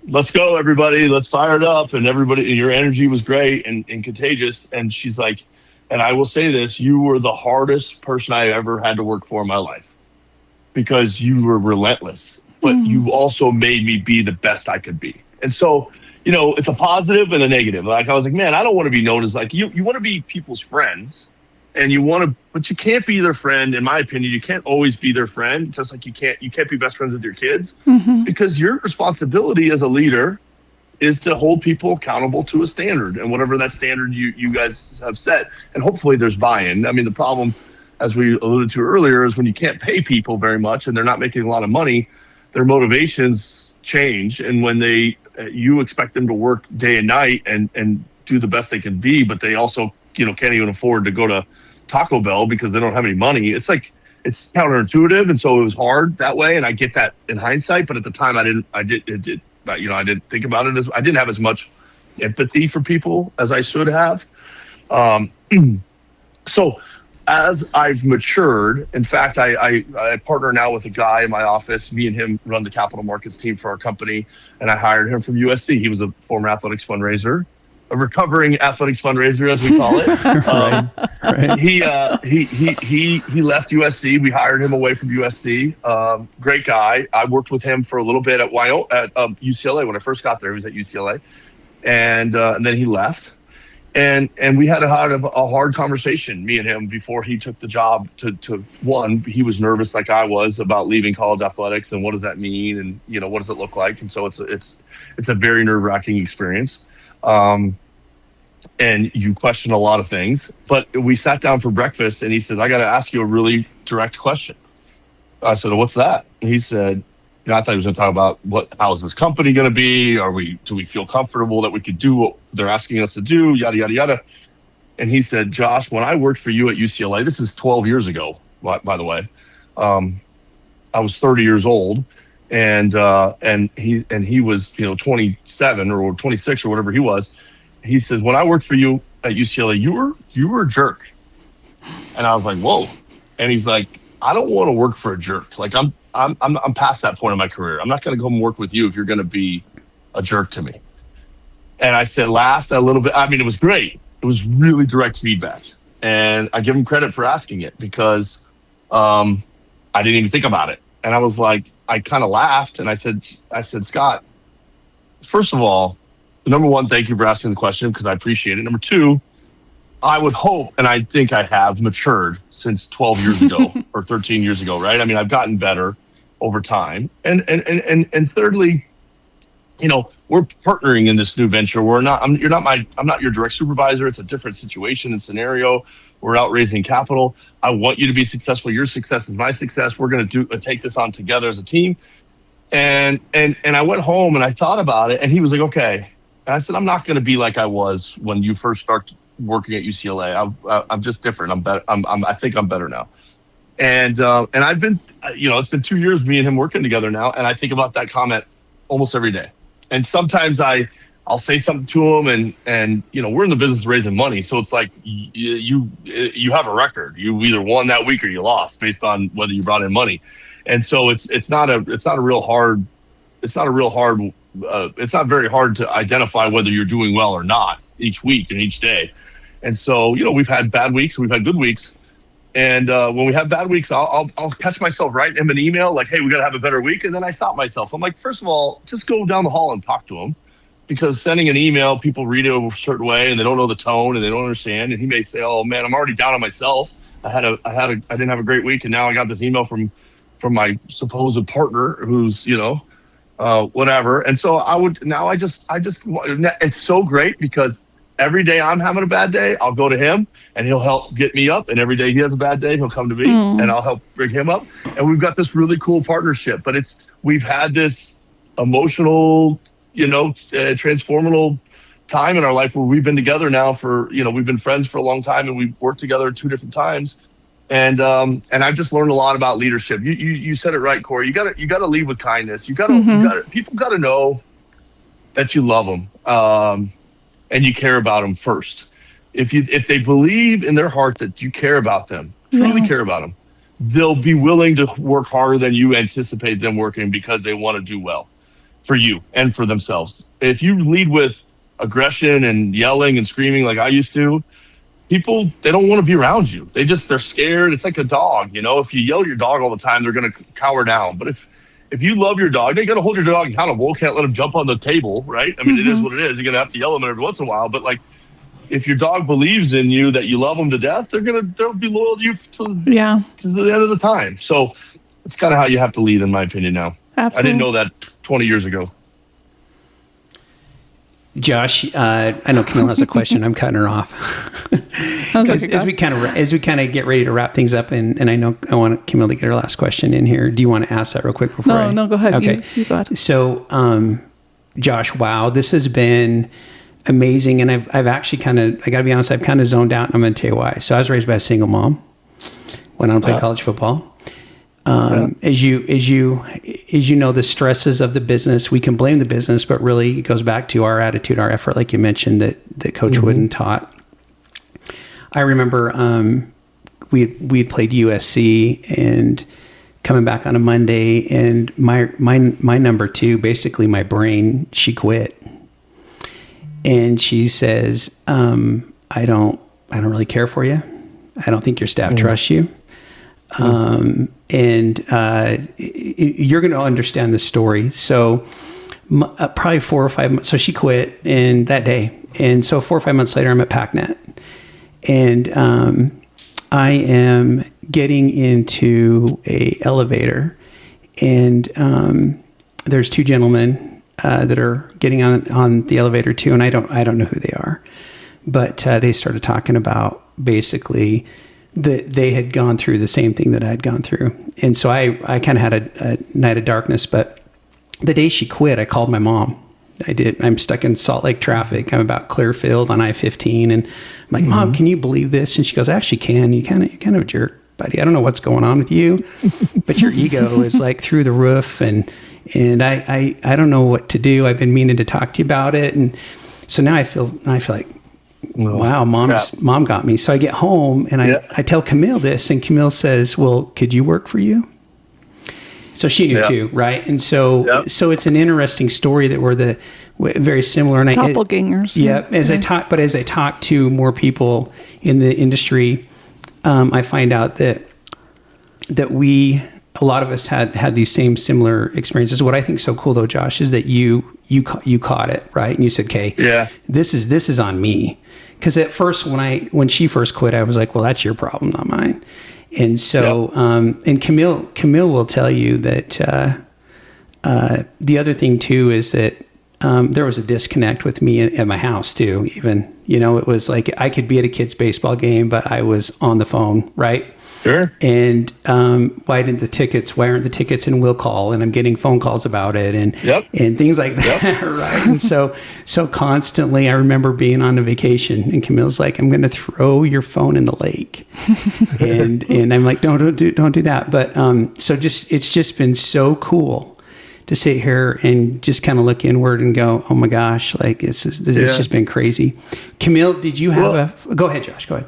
C: let's go, everybody, let's fire it up. And everybody, your energy was great and contagious. And she's like, and I will say this, you were the hardest person I ever had to work for in my life because you were relentless, but you also made me be the best I could be. And so, it's a positive and a negative. Like, I was like, man, I don't want to be known as like, you want to be people's friends. And but you can't be their friend. In my opinion, you can't always be their friend. Just like you can't be best friends with your kids, because your responsibility as a leader is to hold people accountable to a standard, and whatever that standard you guys have set. And hopefully there's buy-in. I mean, the problem, as we alluded to earlier, is when you can't pay people very much and they're not making a lot of money, their motivations change. And when you expect them to work day and night and do the best they can be, but they also can't even afford to go to Taco Bell because they don't have any money. It's like, it's counterintuitive. And so it was hard that way. And I get that in hindsight, but at the time I didn't think about it I didn't have as much empathy for people as I should have. So as I've matured, in fact, I partner now with a guy in my office. Me and him run the capital markets team for our company, and I hired him from USC. He was a former athletics fundraiser, a recovering athletics fundraiser, as we call it.
A: Right.
C: He left USC. We hired him away from USC. Great guy. I worked with him for a little bit at UCLA when I first got there. He was at UCLA, and then he left. And we had a hard conversation, me and him, before he took the job. To one, he was nervous like I was about leaving college athletics, and what does that mean, and what does it look like? And so it's a very nerve-wracking experience. And you question a lot of things. But we sat down for breakfast, and he said, "I got to ask you a really direct question." I said, "What's that?" And he said, I thought he was going to talk about how is this company going to be? Do we feel comfortable that we could do what they're asking us to do? Yada, yada, yada. And he said, "Josh, when I worked for you at UCLA," this is 12 years ago, by the way, I was 30 years old, and he was 27 or 26 or whatever he was. He says, "When I worked for you at UCLA, you were a jerk." And I was like, "Whoa." And he's like, "I don't want to work for a jerk. Like I'm past that point in my career. I'm not going to come work with you if you're going to be a jerk to me." And I laughed a little bit. I mean, it was great. It was really direct feedback. And I give him credit for asking it, because I didn't even think about it. And I was like, I kind of laughed, and I said, "Scott, first of all, number one, thank you for asking the question, because I appreciate it. Number two, I would hope, and I think I have matured since 12 years ago or 13 years ago, right? I mean, I've gotten better over time. And thirdly, we're partnering in this new venture. I'm not your direct supervisor. It's a different situation and scenario. We're out raising capital. I want you to be successful. Your success is my success. We're going to take this on together as a team." And I went home and I thought about it, and he was like, "Okay." And I said, "I'm not going to be like I was when you first started working at UCLA. I'm just different. I'm better. I think I'm better now." And I've been, it's been 2 years me and him working together now, and I think about that comment almost every day. And sometimes I'll say something to him, and we're in the business of raising money, so it's like you have a record. You either won that week or you lost based on whether you brought in money. And so it's not very hard to identify whether you're doing well or not each week and each day. And so, we've had bad weeks, we've had good weeks. And when we have bad weeks, I'll catch myself writing him an email like, "Hey, we got to have a better week." And then I stop myself. I'm like, first of all, just go down the hall and talk to him, because sending an email, people read it a certain way and they don't know the tone and they don't understand. And he may say, "Oh man, I'm already down on myself. I didn't have a great week, and now I got this email from my supposed partner who's, whatever." And so it's so great, because every day I'm having a bad day, I'll go to him and he'll help get me up. And every day he has a bad day, he'll come to me and I'll help bring him up. And we've got this really cool partnership, but we've had this emotional, transformational time in our life where we've been together now for, we've been friends for a long time, and we've worked together 2 different times. And I've just learned a lot about leadership. You said it right, Cory. You got to lead with kindness. People got to know that you love them, and you care about them first. If they believe in their heart that you care about them, truly care about them, they'll be willing to work harder than you anticipate them working, because they want to do well for you and for themselves. If you lead with aggression and yelling and screaming like I used to, people, they don't want to be around you. They're scared. It's like a dog, if you yell at your dog all the time, they're going to cower down. But if you love your dog, you got to hold your dog accountable. Can't let him jump on the table, right? I mean, It is what it is. You're going to have to yell at him every once in a while. But if your dog believes in you, that you love them to death, they'll be loyal to you to the end of the time. So it's kind of how you have to lead, in my opinion now. Absolutely. I didn't know that 20 years ago.
A: Josh, I know Camille has a question. I'm cutting her off. As we kind of get ready to wrap things up, and I know I want Camille to get her last question in here. Do you want to ask that real quick before?
B: No, go ahead.
A: Okay,
B: you go ahead.
A: So, Josh, wow, this has been amazing, and I've actually I got to be honest, I've kind of zoned out, and I'm going to tell you why. So I was raised by a single mom. Went on to play college football. As you know, the stresses of the business, we can blame the business, but really it goes back to our attitude, our effort, like you mentioned, that Coach Wooden taught. I remember we'd played USC and coming back on a Monday, and my number two, basically my brain, she quit. And she says, I don't really care for you. I don't think your staff trusts you. And you're going to understand the story. So probably 4 or 5 months. So she quit and that day. And so 4 or 5 months later, I'm at PacNet. And I am getting into a elevator, and there's two gentlemen that are getting on the elevator too, and I don't know who they are, but they started talking about basically that they had gone through the same thing that I had gone through, and so I kind of had a night of darkness. But the day she quit, I called my mom. I did. I'm stuck in Salt Lake traffic. I'm about Clearfield on I-15, and I'm like, Mom, can you believe this? And she goes, I actually can. You're kind of a jerk, buddy. I don't know what's going on with you, but your ego is like through the roof, and I don't know what to do. I've been meaning to talk to you about it, and so now I feel like, wow, mom got me. So I get home and I tell Camille this, and Camille says, well, could you work for you? So she knew too, right? And so it's an interesting story that we're very similar. And
B: doppelgangers.
A: As I talk to more people in the industry, I find out that a lot of us had these same similar experiences. What I think is so cool though, Josh, is that you caught it, right? And you said, okay, this is on me. Because at first when she first quit, I was like, well, that's your problem, not mine. And so, and Camille will tell you that the other thing too is that there was a disconnect with me at my house too. Even, it was like I could be at a kid's baseball game, but I was on the phone, right?
C: Sure.
A: And why aren't the tickets in will call? And I'm getting phone calls about it and things like that, right? And so constantly, I remember being on a vacation, and Camille's like, "I'm going to throw your phone in the lake," and I'm like, "Don't do that." But so it's just been so cool to sit here and just kind of look inward and go, "Oh my gosh, like this has just been crazy." Camille, did you have go ahead, Josh? Go ahead.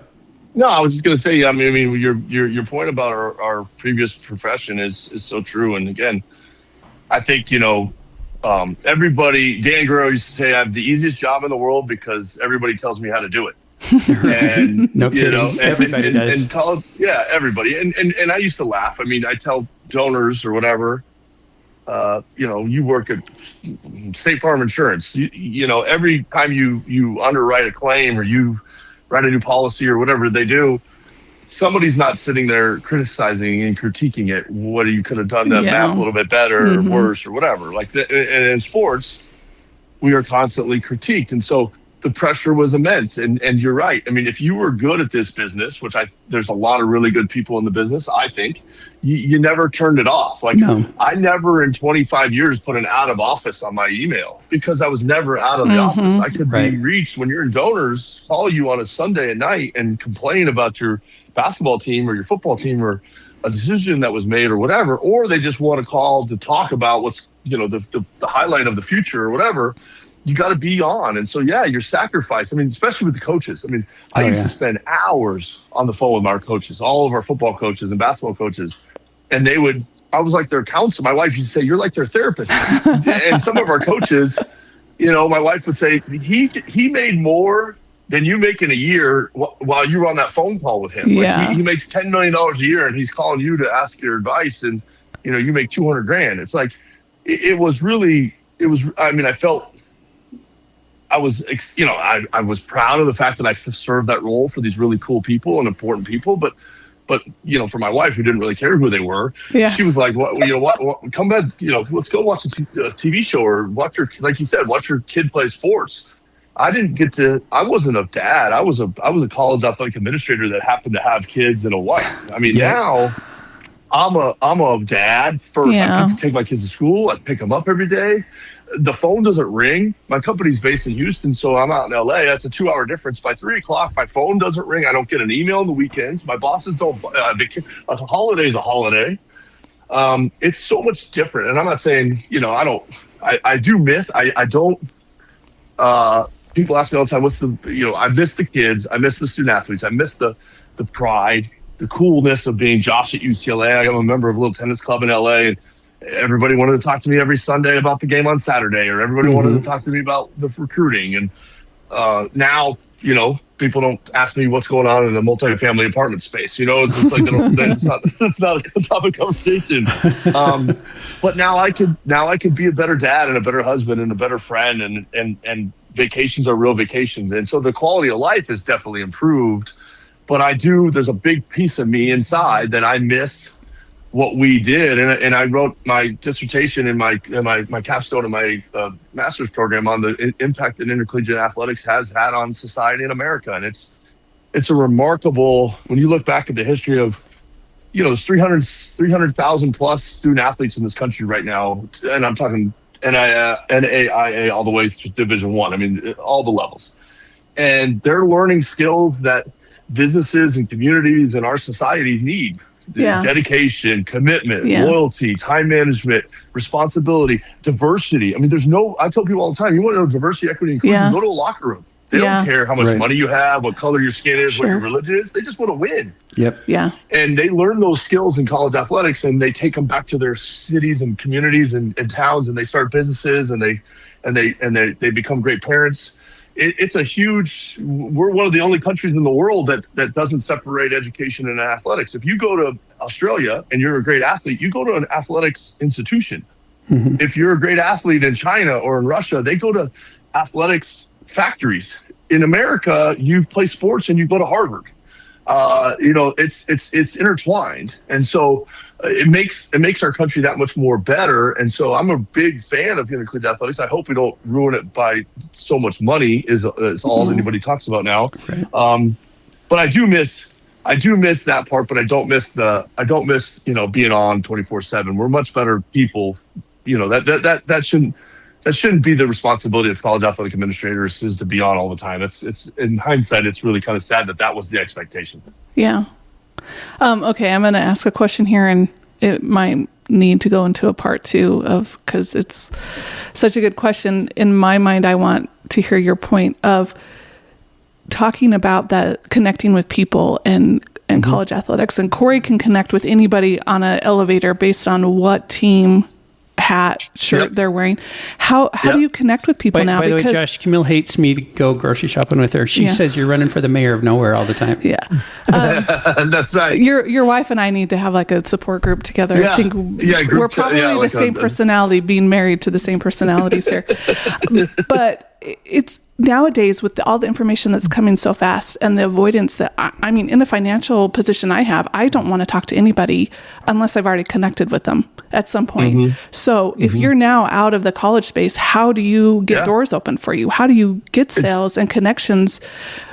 C: No, I was just going to say, I mean, your point about our previous profession is so true. And again, I think, everybody, Dan Guerrero used to say, I have the easiest job in the world because everybody tells me how to do it. And,
A: no kidding. Everybody does.
C: And college, everybody. And I used to laugh. I mean, I tell donors or whatever, you work at State Farm Insurance. Every time you underwrite a claim or you write a new policy or whatever they do, somebody's not sitting there criticizing and critiquing it. What you could have done that math a little bit better or worse or whatever. Like and in sports, we are constantly critiqued. And so the pressure was immense. And you're right. I mean, if you were good at this business, which there's a lot of really good people in the business, I think, you never turned it off. Like I never in 25 years put an out of office on my email because I was never out of the office. I could be reached when you're in donors, call you on a Sunday at night and complain about your basketball team or your football team or a decision that was made or whatever, or they just want to call to talk about what's, the highlight of the future or whatever. You got to be on. And so, your sacrifice. I mean, especially with the coaches. I mean, I used to spend hours on the phone with our coaches, all of our football coaches and basketball coaches. And I was like their counselor. My wife used to say, you're like their therapist. And some of our coaches, my wife would say, he made more than you make in a year while you were on that phone call with him.
B: Yeah.
C: Like he makes $10 million a year and he's calling you to ask your advice. And, you make $200,000. It's like, I felt, I was proud of the fact that I served that role for these really cool people and important people. But for my wife, who didn't really care who they were, she was like, what, come back, let's go watch a TV show or like you said, watch your kid play sports. I wasn't a dad. I was a college athletic administrator that happened to have kids and a wife. I mean, now I'm a dad first. I take my kids to school. I pick them up every day. The phone doesn't ring. My company's based in Houston, so I'm out in LA. That's a 2-hour difference. By 3:00, my phone doesn't ring. I don't get an email on the weekends. My bosses don't. A holiday is a holiday. It's so much different. And I'm not saying, I do miss. I don't. People ask me all the time, I miss the kids. I miss the student athletes. I miss the pride. the coolness of being Josh at UCLA. I'm a member of a little tennis club in LA, and everybody wanted to talk to me every Sunday about the game on Saturday, or everybody wanted to talk to me about the recruiting. And now, you know, people don't ask me what's going on in a multifamily apartment space. You know, it's just like it's not a topic conversation. But now I could be a better dad and a better husband and a better friend, and vacations are real vacations. And so the quality of life is definitely improved. But there's a big piece of me inside that I miss what we did. And I wrote my dissertation in my capstone in my master's program on the impact that intercollegiate athletics has had on society in America. And it's a remarkable, when you look back at the history of, you know, there's 300,000 plus student athletes in this country right now. And I'm talking NAIA all the way to Division I. I mean, all the levels. And they're learning skills that businesses and communities in our society need. Dedication, commitment, loyalty, time management, responsibility, diversity. I mean, I tell people all the time, you want to know diversity, equity, inclusion, go to a locker room. They don't care how much money you have, what color your skin is, what your religion is. They just want to win.
A: Yep. Yeah.
C: And they learn those skills in college athletics, and they take them back to their cities and communities and towns, and they start businesses, and they become great parents. It's a huge. We're one of the only countries in the world that doesn't separate education and athletics. If you go to Australia and you're a great athlete, you go to an athletics institution. Mm-hmm. If you're a great athlete in China or in Russia, they go to athletics factories. In America, you play sports and you go to Harvard. You know, it's intertwined, and so it makes our country that much more better. And so I'm a big fan of intercollegiate athletics. I hope we don't ruin it by so much money. Is all anybody talks about now. Right. But I do miss that part. But I don't miss you know, being on 24/7. We're much better people. You know, that shouldn't be the responsibility of college athletic administrators, is to be on all the time. It's in hindsight, it's really kind of sad that was the expectation.
B: Yeah. Okay, I'm going to ask a question here, and it might need to go into a part 2 because it's such a good question. In my mind, I want to hear your point of talking about that, connecting with people and college athletics. And Cory can connect with anybody on an elevator based on what team, hat, shirt they're wearing. How do you connect with people now?
A: By the way, Josh, Camille hates me to go grocery shopping with her. She says you're running for the mayor of nowhere all the time.
B: Yeah.
C: That's right.
B: Your wife and I need to have like a support group together.
C: Yeah.
B: I think we're probably the same personality, being married to the same personalities here. But it's nowadays, with all the information that's coming so fast and the avoidance that, I mean, in a financial position I have, I don't want to talk to anybody unless I've already connected with them at some point. Mm-hmm. So if you're now out of the college space, how do you get doors open for you? How do you get sales and connections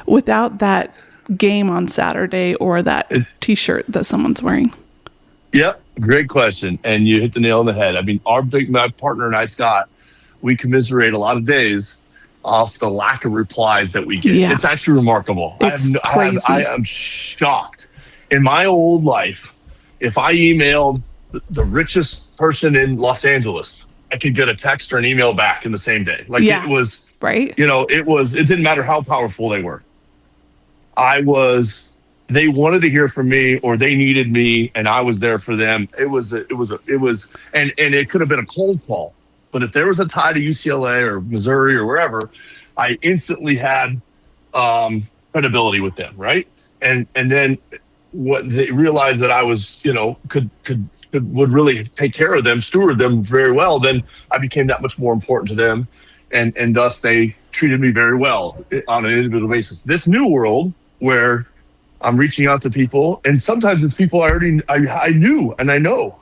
B: without that game on Saturday or that t-shirt that someone's wearing?
C: Yep. Great question. And you hit the nail on the head. I mean, my partner and I, Scott, we commiserate a lot of days off the lack of replies that we get. Yeah. It's actually remarkable.
B: It's crazy.
C: I am shocked. In my old life, if I emailed the richest person in Los Angeles, I could get a text or an email back in the same day. Like it was,
B: right?
C: You know, it didn't matter how powerful they were. They wanted to hear from me, or they needed me, and I was there for them. And it could have been a cold call. But if there was a tie to UCLA or Missouri or wherever, I instantly had credibility with them, right? And then what they realized that I was, you know, would really take care of them, steward them very well, then I became that much more important to them, and thus they treated me very well on an individual basis. This new world where I'm reaching out to people, and sometimes it's people I knew and I know.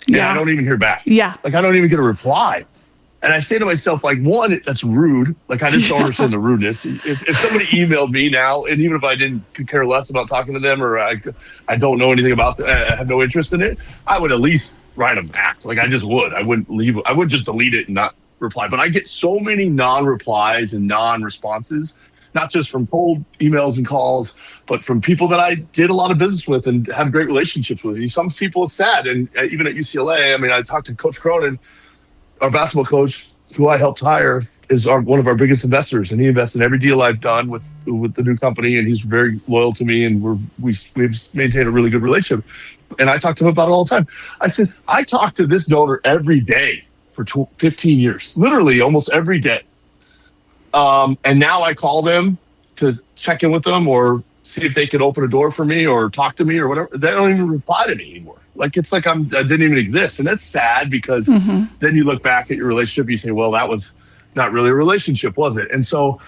C: And I don't even hear back. Yeah. Like, I don't even get a reply. And I say to myself, like, one, that's rude. Like, I just don't understand the rudeness. If somebody emailed me now, and even if I could care less about talking to them, or I don't know anything about it, I have no interest in it, I would at least write them back. Like, I just would. I wouldn't leave. I would just delete it and not reply. But I get so many non-replies and non-responses, not just from cold emails and calls, but from people that I did a lot of business with and had great relationships with. Some people, it's sad. And even at UCLA, I mean, I talked to Coach Cronin, our basketball coach, who I helped hire one of our biggest investors, and he invests in every deal I've done with the new company, and he's very loyal to me, and we've maintained a really good relationship. And I talk to him about it all the time. I said, I talk to this donor every day for 15 years, literally almost every day. And now I call them to check in with them or see if they could open a door for me or talk to me or whatever. They don't even reply to me anymore. Like, it's like I didn't even exist. And that's sad because then you look back at your relationship, you say, well, that was not really a relationship, was it? And so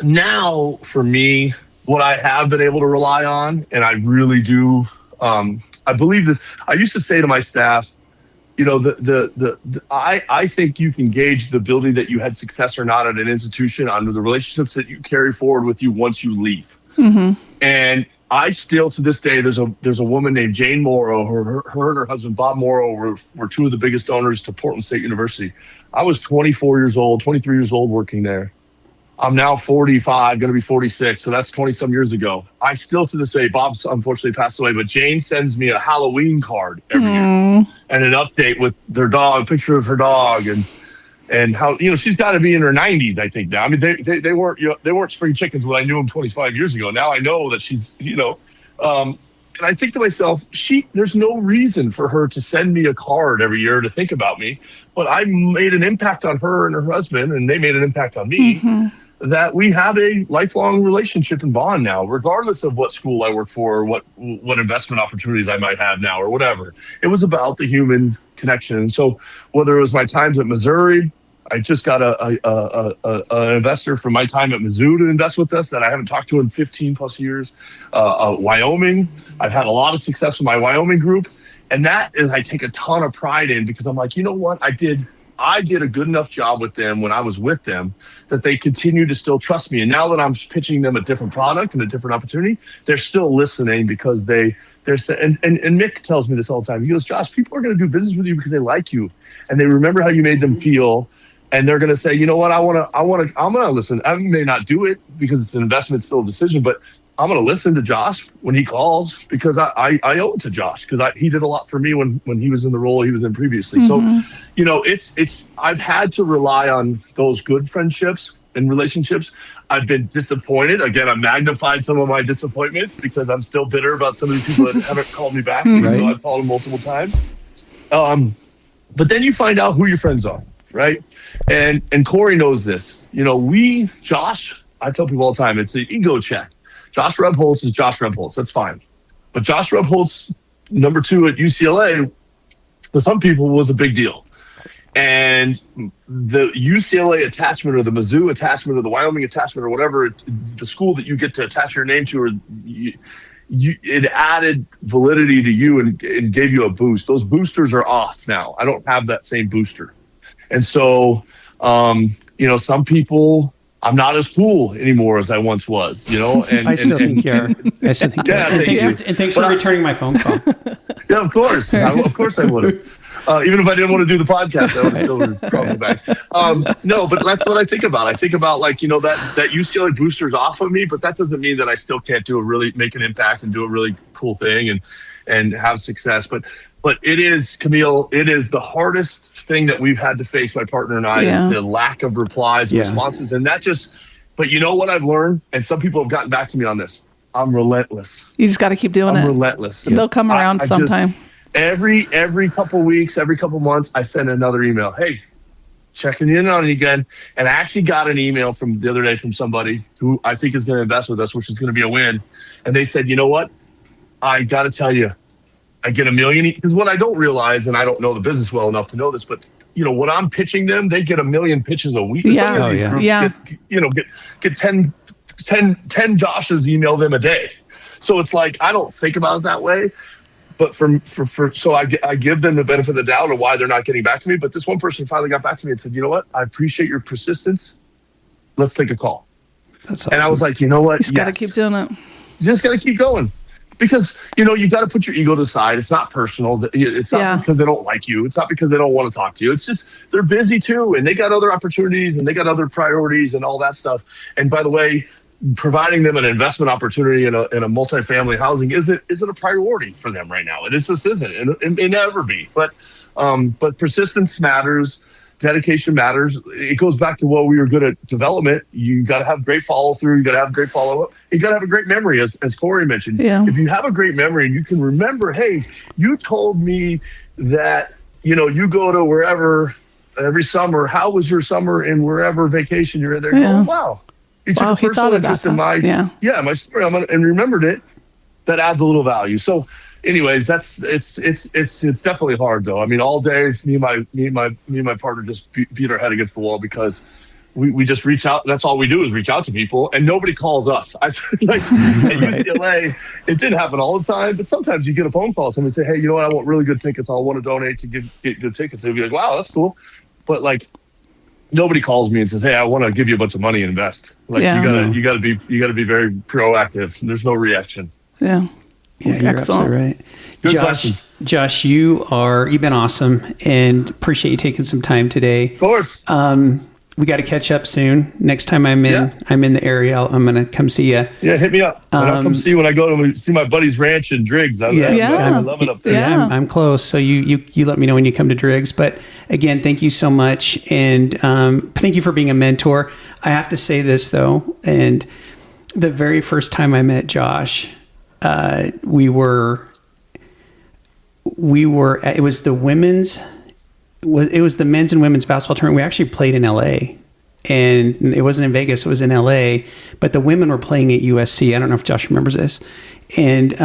C: now for me, what I have been able to rely on, and I really do, I believe this. I used to say to my staff, you know, I think you can gauge the ability that you had success or not at an institution under the relationships that you carry forward with you once you leave. And I still, to this day, there's a woman named Jane Morrow. Her and her husband Bob Morrow were two of the biggest donors to Portland State University. I was 23 years old working there. I'm now 45, going to be 46, so that's 20-some years ago. I still, to this day, Bob's unfortunately passed away, but Jane sends me a Halloween card every year and an update with their dog, a picture of her dog, and how, you know, she's got to be in her 90s, I think now. I mean, they weren't, you know, they weren't spring chickens when I knew them 25 years ago. Now I know that she's, you know, and I think to myself, there's no reason for her to send me a card every year to think about me, but I made an impact on her and her husband, and they made an impact on me. That we have a lifelong relationship and bond now, regardless of what school I work for or what investment opportunities I might have now or whatever. It was about the human connection. And so whether it was my times at Missouri, I just got an investor from my time at Mizzou to invest with us that I haven't talked to in 15 plus years. Wyoming, I've had a lot of success with my Wyoming group. And that is, I take a ton of pride in, because I'm like, you know what, I did a good enough job with them when I was with them that they continue to still trust me. And now that I'm pitching them a different product and a different opportunity, they're still listening because and Mick tells me this all the time. He goes, Josh, people are going to do business with you because they like you and they remember how you made them feel. And they're going to say, you know what, I'm going to listen. I may not do it because it's an investment, still a decision, but I'm going to listen to Josh when he calls because I owe it to Josh because he did a lot for me when he was in the role he was in previously. So, you know, I've had to rely on those good friendships and relationships. I've been disappointed. Again, I've magnified some of my disappointments because I'm still bitter about some of these people that haven't called me back, even though I've called them multiple times. But then you find out who your friends are, right? And Cory knows this. You know, Josh, I tell people all the time, it's an ego check. Josh Rebholz is Josh Rebholz. That's fine. But Josh Rebholz, number 2 at UCLA, for some people was a big deal. And the UCLA attachment or the Mizzou attachment or the Wyoming attachment or whatever, the school that you get to attach your name to, it added validity to you and gave you a boost. Those boosters are off now. I don't have that same booster. And so, you know, some people... I'm not as cool anymore as I once was, you know. And
A: I still think you are. And thanks for returning my phone call.
C: Yeah, of course. Of course I would have. Even if I didn't want to do the podcast, I would have still called you back. No, but that's what I think about. I think about, like, you know, that UCLA booster's off of me, but that doesn't mean that I still can't make an impact and do a really cool thing and have success. But it is, Camille, it is the hardest thing that we've had to face, my partner and I, is the lack of replies and responses. And but you know what I've learned? And some people have gotten back to me on this. I'm relentless.
B: You just got to keep doing it.
C: I'm relentless.
B: They'll come around sometime.
C: Every couple weeks, every couple months, I send another email. Hey, checking in on you again. And I actually got an email from the other day from somebody who I think is going to invest with us, which is going to be a win. And they said, you know what? I got to tell you, I get a million, because what I don't realize, and I don't know the business well enough to know this, but you know, when I'm pitching them, they get a million pitches a week. Get 10 Joshes email them a day. So it's like, I don't think about it that way, but so I give them the benefit of the doubt of why they're not getting back to me. But this one person finally got back to me and said, you know what? I appreciate your persistence. Let's take a call.
A: That's awesome.
C: And I was like, you know what?
B: You just got to keep doing it.
C: You just got to keep going. Because, you know, you got to put your ego to the side. It's not personal. It's not because they don't like you. It's not because they don't want to talk to you. It's just they're busy too, and they got other opportunities, and they got other priorities and all that stuff. And by the way, providing them an investment opportunity in a multifamily housing isn't a priority for them right now. It just isn't. It may never be. But persistence matters. dedication matters. It goes back to what we were good at development. You got to have great follow through. You got to have great follow up. You got to have a great memory, as Cory mentioned.
B: Yeah.
C: If you have a great memory and you can remember, hey, you told me that, you go to wherever every summer. How was your summer in wherever vacation you're in there?
B: Yeah.
C: Oh, wow. You took a personal interest in my story and remembered it. That adds a little value. So anyways, it's definitely hard though. I mean, all day me and my partner just beat our head against the wall because we just reach out. That's all we do is reach out to people, and nobody calls us. At UCLA, it didn't happen all the time, but sometimes you get a phone call. Somebody say, "Hey, you know what? I want really good tickets. I want to donate to get good tickets." They'd be like, "Wow, that's cool," but nobody calls me and says, "Hey, I want to give you a bunch of money and invest." You gotta be very proactive. There's no reaction.
B: Yeah.
A: Yeah, you're
B: Excellent.
A: absolutely right.
C: Good question.
A: Josh, you've been awesome, and appreciate you taking some time today.
C: Of course.
A: We got to catch up soon. Next time I'm in the area, I'm going to come see you.
C: Yeah, hit me up. I'll come see you when I go to see my buddy's ranch in Driggs. I love it up there.
A: Yeah, I'm close. So you let me know when you come to Driggs. But again, thank you so much. And thank you for being a mentor. I have to say this though. And the very first time I met Josh, it was the men's and women's basketball tournament. We actually played in LA, and it wasn't in Vegas. It was in LA, but the women were playing at USC. I don't know if Josh remembers this. And,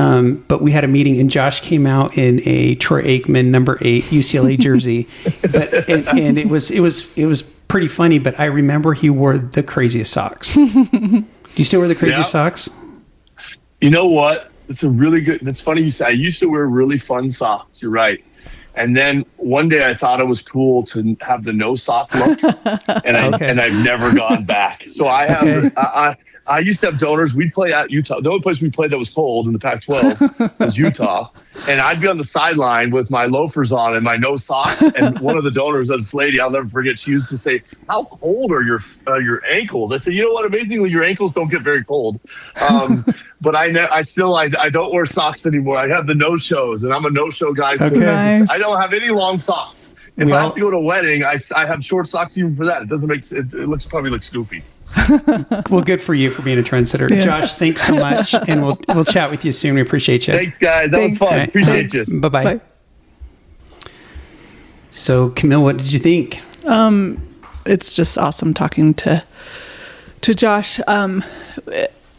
A: but we had a meeting and Josh came out in a Troy Aikman number 8 UCLA jersey, and it was pretty funny, but I remember he wore the craziest socks. Do you still wear the craziest socks?
C: You know what? It's funny you say. I used to wear really fun socks. You're right. And then one day I thought it was cool to have the no sock look, and I've never gone back. So I have. I used to have donors. We'd play at Utah. The only place we played that was cold in the Pac-12 was Utah. And I'd be on the sideline with my loafers on and my no socks. And one of the donors, this lady, I'll never forget, she used to say, "How cold are your ankles?" I said, "You know what? Amazingly, your ankles don't get very cold." But I don't wear socks anymore. I have the no-shows, and I'm a no-show guy too.
B: Nice.
C: I don't have any long socks. If I have to go to a wedding, I have short socks even for that. It doesn't make it. It probably looks goofy.
A: Well, good for you for being a trendsetter. Yeah. Josh, thanks so much, and we'll chat with you soon. We appreciate you.
C: Thanks, guys. That was fun. Appreciate you.
A: Bye-bye. Bye. So, Camille, what did you think?
B: It's just awesome talking to Josh.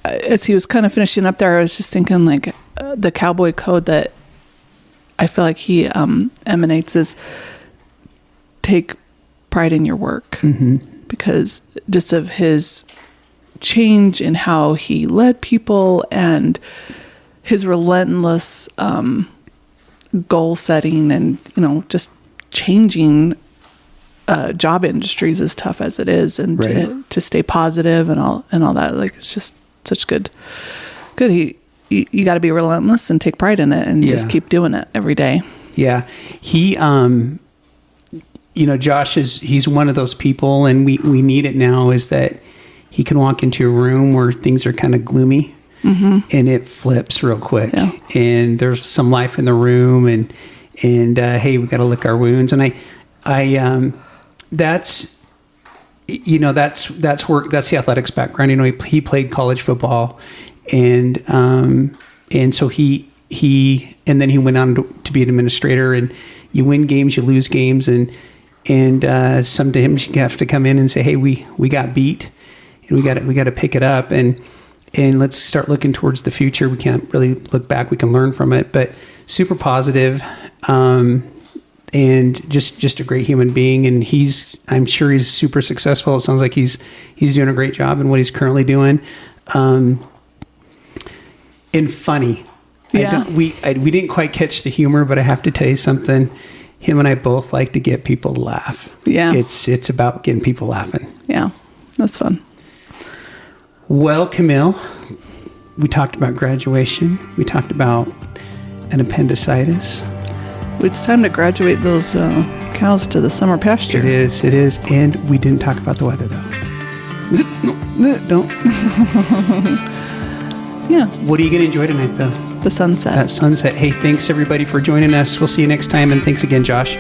B: As he was kind of finishing up there, I was just thinking the cowboy code that I feel like he emanates is take pride in your work. Mm-hmm. Because just of his change in how he led people and his relentless goal setting and, just changing job industries as tough as it is, and right. to stay positive and all that. It's just such good. You got to be relentless and take pride in it and just keep doing it every day. Yeah.
A: He, Josh he's one of those people, and we need it now, is that he can walk into a room where things are kind of gloomy, mm-hmm. and it flips real quick, and there's some life in the room, and hey, we got to lick our wounds. And I that's work. That's the athletics background. He played college football, and so he and then he went on to be an administrator, and you win games, you lose games, and sometimes you have to come in and say, hey, we got beat, and we got to pick it up, and let's start looking towards the future. We can't really look back. We can learn from it, but super positive, and just a great human being. And I'm sure he's super successful. It sounds like he's doing a great job in what he's currently doing. And funny. Yeah. We didn't quite catch the humor, but I have to tell you something. Him and I both like to get people to laugh. Yeah. It's about getting people laughing.
B: Yeah. That's fun.
A: Well, Camille, we talked about graduation. We talked about an appendicitis.
B: It's time to graduate those cows to the summer pasture.
A: It is. And we didn't talk about the weather, though. No, don't.
B: Yeah.
A: What are you going to enjoy tonight, though?
B: The sunset.
A: That sunset. Hey, thanks everybody for joining us. We'll see you next time, and thanks again, Josh.